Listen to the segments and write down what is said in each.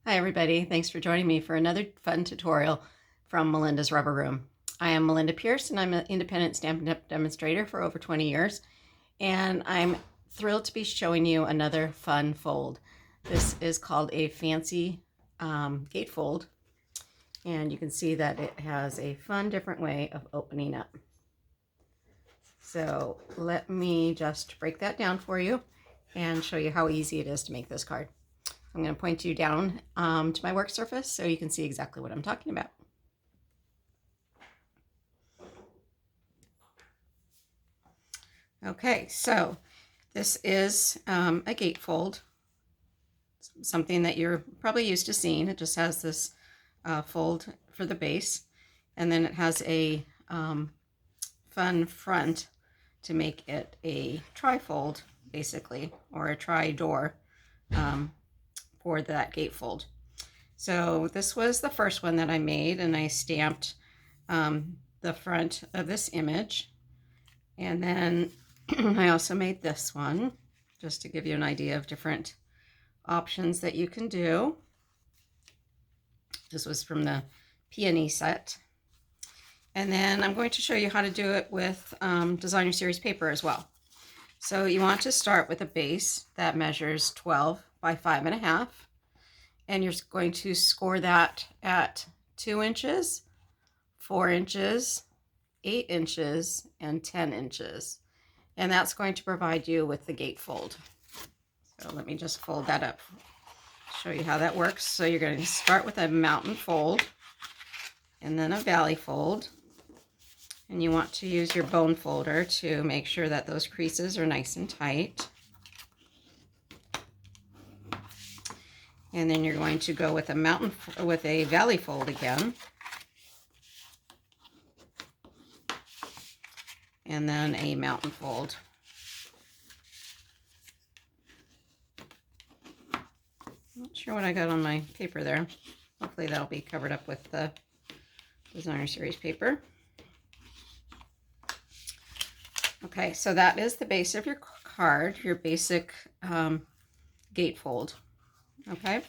Hi everybody, thanks for joining me for another fun tutorial from Melinda's Rubber Room. I am Melinda Pierce and I'm an independent Stampin' Up! Demonstrator for over 20 years, and I'm thrilled to be showing you another fun fold. This is called a fancy gatefold, and you can see that it has a fun different way of opening up. So let me just break that down for you and show you how easy it is to make this card. I'm going to point you down to my work surface so you can see exactly what I'm talking about. Okay, so this is a gatefold, something that you're probably used to seeing. It just has this fold for the base, and then it has a fun front to make it a trifold, basically, or a tri-door for that gatefold. So this was the first one that I made, and I stamped the front of this image. And then I also made this one, just to give you an idea of different options that you can do. This was from the Peony set. And then I'm going to show you how to do it with Designer Series paper as well. So you want to start with a base that measures 12 by 5.5. And you're going to score that at 2 inches, 4 inches, 8 inches, and 10 inches. And that's going to provide you with the gatefold. So let me just fold that up, show you how that works. So you're going to start with a mountain fold and then a valley fold. And you want to use your bone folder to make sure that those creases are nice and tight. And then you're going to go with a valley fold again. And then a mountain fold. Not sure what I got on my paper there. Hopefully that'll be covered up with the Designer Series paper. Okay, so that is the base of your card, your basic gatefold. Okay,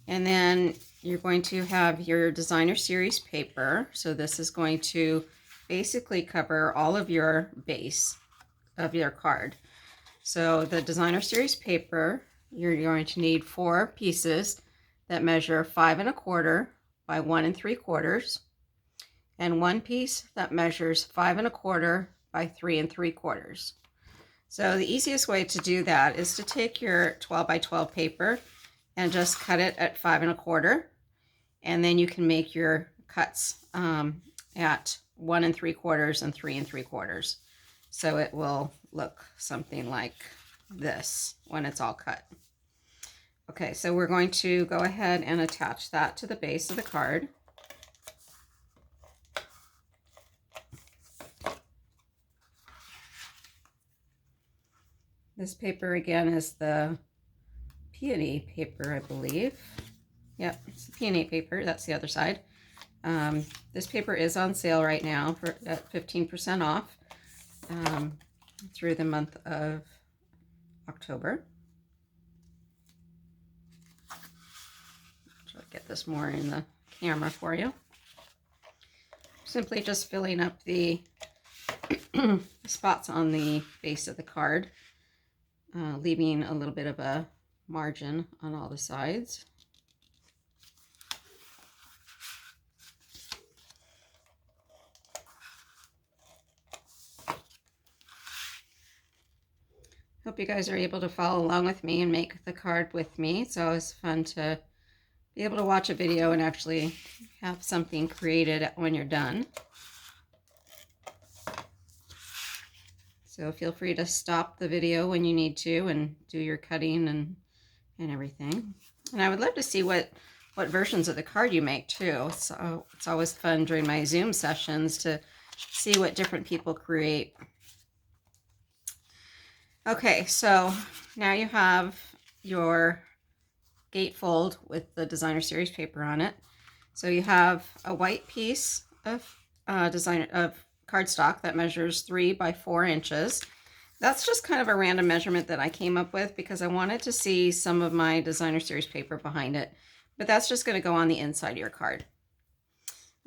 and then you're going to have your Designer Series paper. So this is going to basically cover all of your base of your card. So the Designer Series paper, you're going to need 4 pieces that measure 5.25 by 1 3/4, and 1 piece that measures 5.25 by 3 3/4. So the easiest way to do that is to take your 12 by 12 paper and just cut it at 5.25, and then you can make your cuts at 1 3/4 and 3 3/4. So it will look something like this when it's all cut. Okay, so we're going to go ahead and attach that to the base of the card. This paper again is the Peony paper, I believe. Yep, it's the Peony paper. That's the other side. This paper is on sale right now at 15% off through the month of October. Try to get this more in the camera for you. Simply just filling up the spots on the base of the card, leaving a little bit of a margin on all the sides. Hope you guys are able to follow along with me and make the card with me. It's always fun to be able to watch a video and actually have something created when you're done. So feel free to stop the video when you need to and do your cutting and everything. And I would love to see what versions of the card you make too. So it's always fun during my Zoom sessions to see what different people create. Okay, so now you have your gatefold with the Designer Series paper on it. So you have a white piece of cardstock that measures 3 by 4 inches. That's just kind of a random measurement that I came up with because I wanted to see some of my Designer Series paper behind it. but that's just going to go on the inside of your card.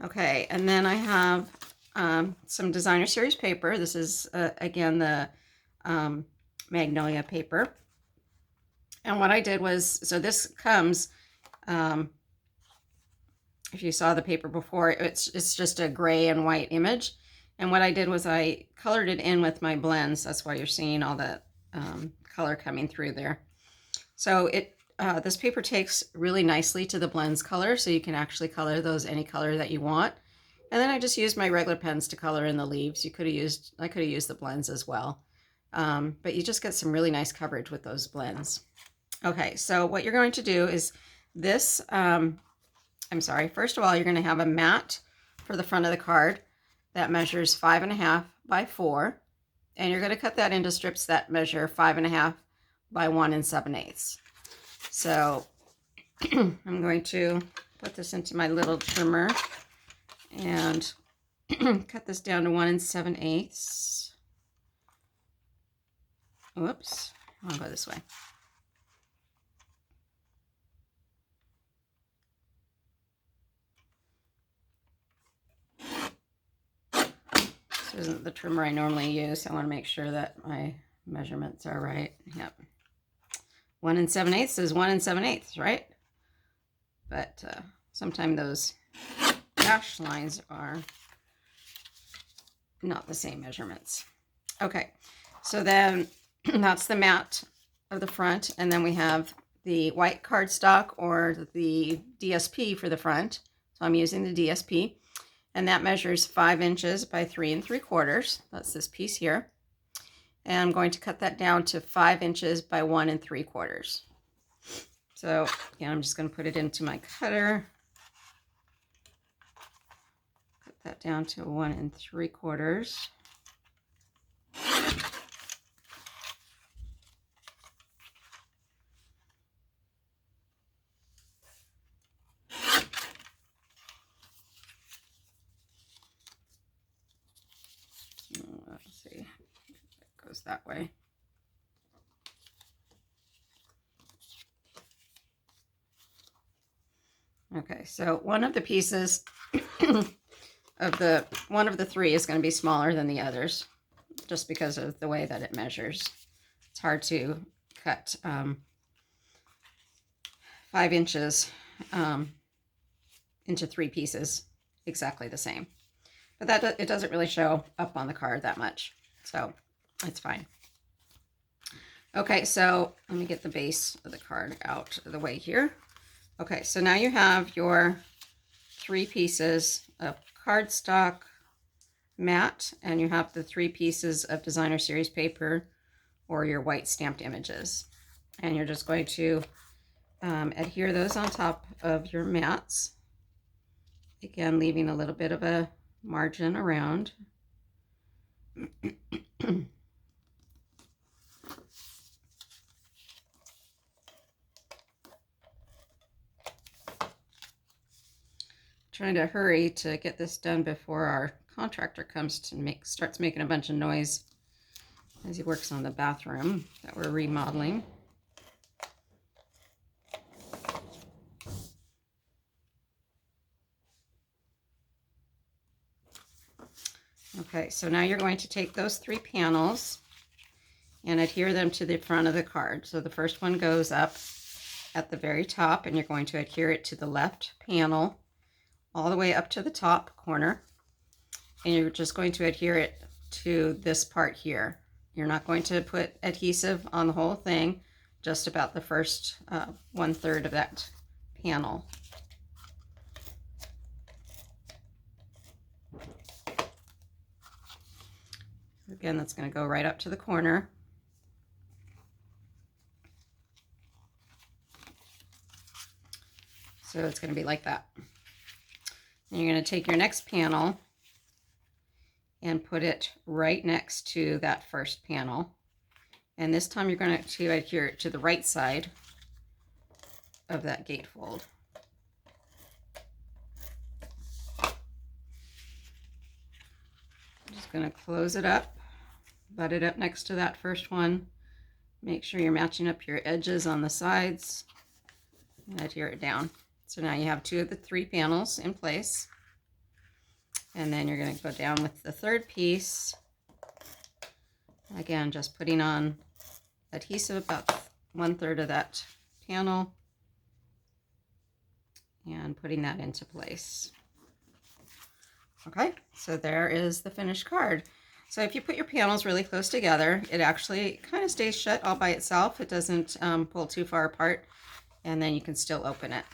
Okay, and then I have some designer series paper. This is, again, the Magnolia paper. And what I did was, so this comes, if you saw the paper before, it's just a gray and white image. And what I did was I colored it in with my blends. That's why you're seeing all that color coming through there. So this paper takes really nicely to the blends color, so you can actually color those any color that you want. And then I just used my regular pens to color in the leaves. I could have used the blends as well. But you just get some really nice coverage with those blends. Okay, so what you're going to do is this, first of all, you're going to have a mat for the front of the card that measures 5.5 by 4. And you're going to cut that into strips that measure 5.5 by 1 7/8. So I'm going to put this into my little trimmer and cut this down to 1 7/8. Whoops, I'll go this way. This isn't the trimmer I normally use. I want to make sure that my measurements are right. Yep. 1 7/8 is 1 7/8, right? But sometimes those dash lines are not the same measurements. Okay, so then that's the mat of the front, and then we have the white cardstock or the DSP for the front. So I'm using the DSP, and that measures 5 inches by 3 3/4. That's this piece here. And I'm going to cut that down to 5 inches by 1 3/4. So again, I'm just going to put it into my cutter. Cut that down to 1 3/4. Let's see, it goes that way. Okay, so one of the pieces one of the three is going to be smaller than the others, just because of the way that it measures. It's hard to cut 5 inches into 3 pieces exactly the same. But it doesn't really show up on the card that much, so it's fine. Okay, so let me get the base of the card out of the way here. Okay, so now you have your 3 pieces of cardstock mat, and you have the 3 pieces of designer series paper or your white stamped images. And you're just going to adhere those on top of your mats. Again, leaving a little bit of a margin around. Trying to hurry to get this done before our contractor comes to starts making a bunch of noise as he works on the bathroom that we're remodeling. Okay, so now you're going to take those 3 panels and adhere them to the front of the card. So the first one goes up at the very top, and you're going to adhere it to the left panel all the way up to the top corner, and you're just going to adhere it to this part here. You're not going to put adhesive on the whole thing, just about the first 1/3 of that panel. Again, that's going to go right up to the corner. So it's going to be like that. And you're going to take your next panel and put it right next to that first panel. And this time you're going to adhere it to the right side of that gatefold. I'm just going to close it up, butt it up next to that first one. Make sure you're matching up your edges on the sides and adhere it down. So now you have 2 of the 3 panels in place. And then you're going to go down with the third piece. Again, just putting on adhesive about 1/3 of that panel and putting that into place. Okay, so there is the finished card. So if you put your panels really close together, it actually kind of stays shut all by itself. It doesn't pull too far apart, and then you can still open it.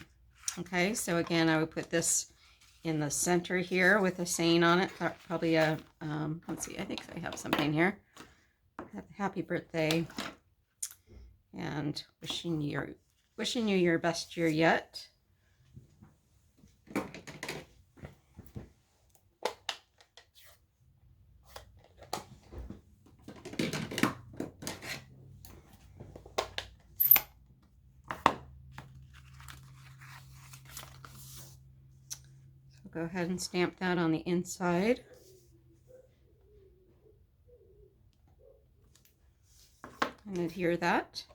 Okay, so again, I would put this in the center here with a saying on it, probably a, let's see, I think I have something here. Happy birthday, and wishing you your best year yet. Go ahead and stamp that on the inside. And adhere that.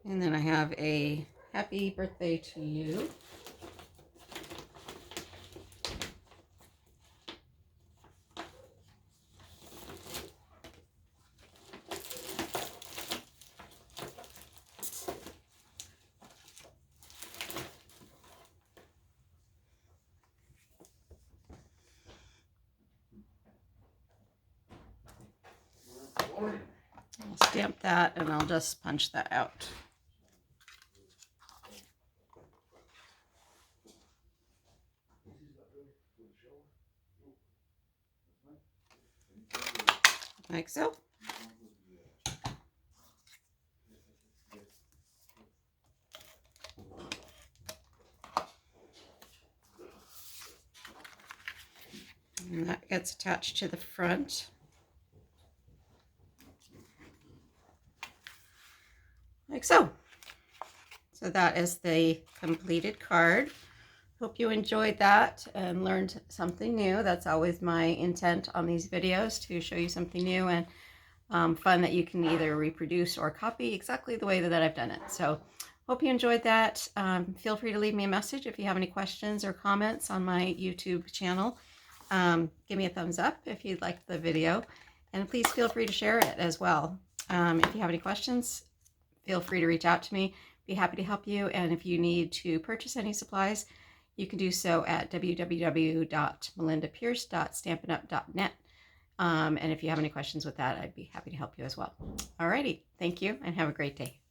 And then I have a happy birthday to you. I'll stamp that and I'll just punch that out. Like so. And that gets attached to the front. Like so. So that is the completed card. Hope you enjoyed that and learned something new. That's always my intent on these videos, to show you something new and fun that you can either reproduce or copy exactly the way that I've done it. So hope you enjoyed that. Feel free to leave me a message if you have any questions or comments on my YouTube channel. Give me a thumbs up if you liked the video, and please feel free to share it as well. If you have any questions, feel free to reach out to me. Be happy to help you. And if you need to purchase any supplies, you can do so at www.melindapierce.stampinup.net. And if you have any questions with that, I'd be happy to help you as well. Alrighty, thank you and have a great day.